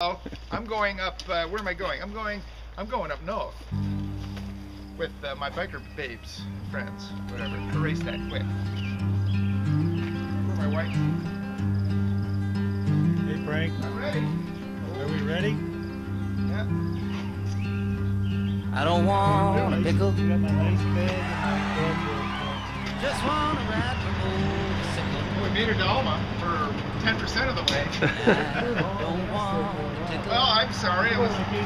Oh, I'm going up, where am I going? I'm going up north with my biker babes, friends, whatever, to race that quick. Where's my wife? Hey Frank, I'm ready. are we ready? Yeah. I don't want a pickle, You got my nice bag and my just want to ride the motorcycle. We made her to Alma for 10% of the way. I don't want a pickle. Well, I'm sorry, it was $85.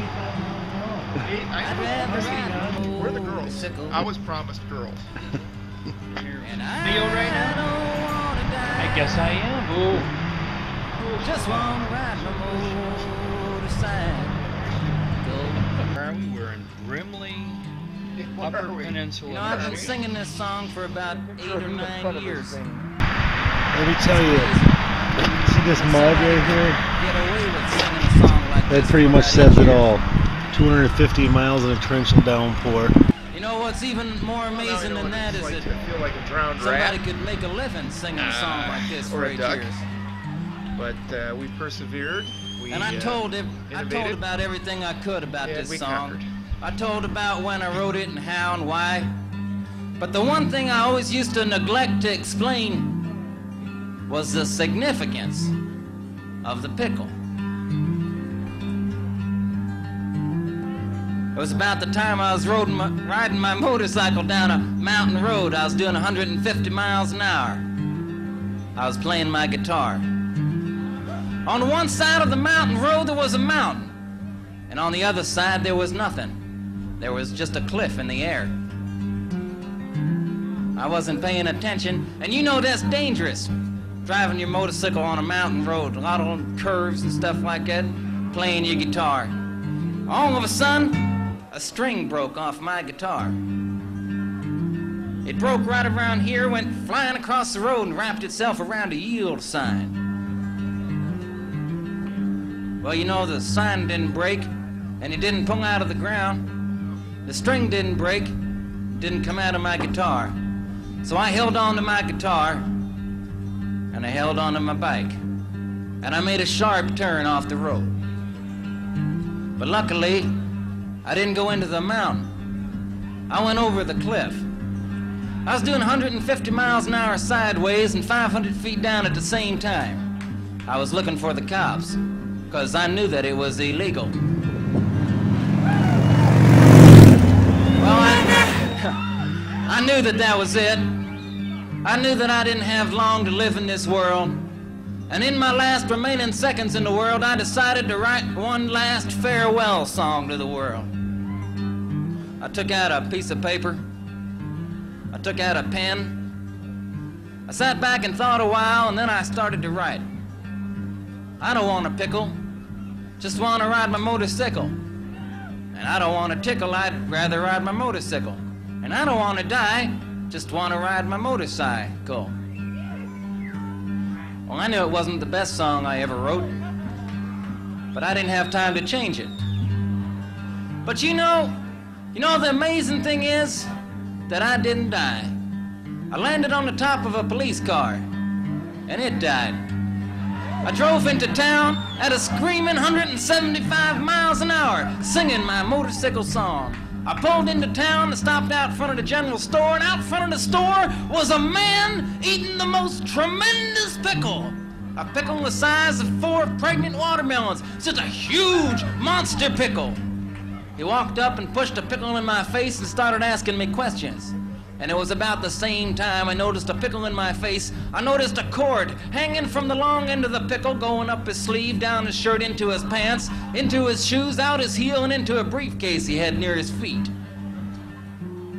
I'd rather ride the We're the girls. motorcycle. I was promised girls. And Neil right now? don't want to die. I guess I am. Ooh. Just want to ride my motorcycle. Where are we? We're in Brimley, Where Upper are we? Peninsula. You know, I've been singing this song for about 8 or 9 years. Let me tell you, see this mud right here? Get away with singing a song like That this pretty for much about says 8 it years. all. 250 miles in a torrential downpour. You know what's even more amazing than that is that I feel like a drowned somebody rat could make a living singing a song like this or for a 8 duck. years. But we persevered. We, And I told innovated. about everything I could about Yeah, this we song. conquered. I told about when I wrote it and how and why. But the one thing I always used to neglect to explain was the significance of the pickle. It was about the time I was riding my motorcycle down a mountain road. I was doing 150 miles an hour. I was playing my guitar. On one side of the mountain road there was a mountain, and on the other side there was nothing. There was just a cliff in the air. I wasn't paying attention, and you know that's dangerous, driving your motorcycle on a mountain road, a lot of curves and stuff like that, playing your guitar. All of a sudden, a string broke off my guitar. It broke right around here, went flying across the road and wrapped itself around a yield sign. Well, you know, the sign didn't break, and it didn't pull out of the ground. The string didn't break, didn't come out of my guitar. So I held on to my guitar, and I held on to my bike, and I made a sharp turn off the road. But luckily, I didn't go into the mountain. I went over the cliff. I was doing 150 miles an hour sideways and 500 feet down at the same time. I was looking for the cops, because I knew that it was illegal. Well, I knew that was it. I knew that I didn't have long to live in this world. And in my last remaining seconds in the world, I decided to write one last farewell song to the world. I took out a piece of paper. I took out a pen. I sat back and thought a while, and then I started to write. I don't want a pickle, just want to ride my motorcycle. And I don't want a tickle, I'd rather ride my motorcycle. And I don't want to die, just want to ride my motorcycle. Well, I knew it wasn't the best song I ever wrote, but I didn't have time to change it. But you know the amazing thing is that I didn't die. I landed on the top of a police car, and it died. I drove into town at a screaming 175 miles an hour, singing my motorcycle song. I pulled into town and stopped out front of the general store, and out front of the store was a man eating the most tremendous pickle. A pickle the size of 4 pregnant watermelons. Just a huge monster pickle. He walked up and pushed a pickle in my face and started asking me questions. And it was about the same time I noticed a pickle in my face, I noticed a cord hanging from the long end of the pickle, going up his sleeve, down his shirt, into his pants, into his shoes, out his heel, and into a briefcase he had near his feet.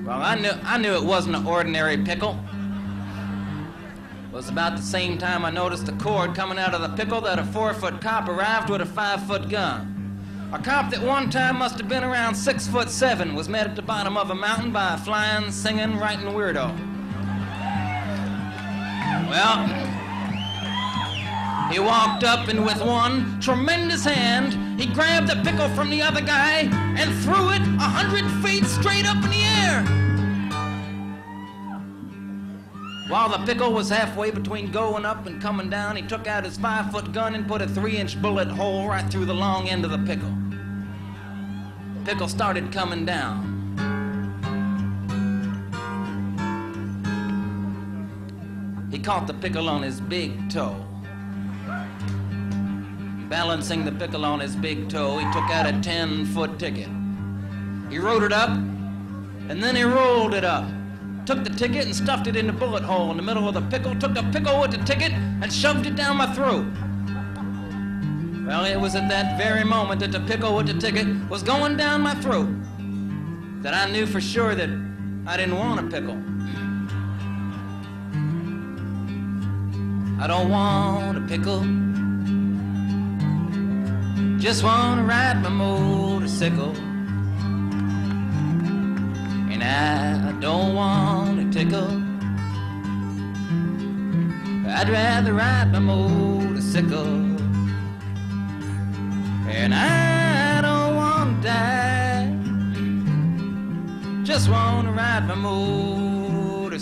Well, I knew it wasn't an ordinary pickle. It was about the same time I noticed the cord coming out of the pickle that a 4-foot cop arrived with a 5-foot gun. A cop that one time must have been around 6'7" was met at the bottom of a mountain by a flying, singing, writing weirdo. Well, he walked up and with one tremendous hand, he grabbed the pickle from the other guy and threw it 100 feet straight up in the air. While the pickle was halfway between going up and coming down, he took out his 5-foot gun and put a 3-inch bullet hole right through the long end of the pickle. The pickle started coming down. He caught the pickle on his big toe. Balancing the pickle on his big toe, he took out a 10-foot ticket. He wrote it up, and then he rolled it up. Took the ticket and stuffed it in the bullet hole in the middle of the pickle, took the pickle with the ticket and shoved it down my throat. Well, it was at that very moment that the pickle with the ticket was going down my throat that I knew for sure that I didn't want a pickle. I don't want a pickle, just want to ride my motorcycle. And I don't want a tickle, I'd rather ride my motorcycle. And I don't want to die, just want to ride my motorcycle.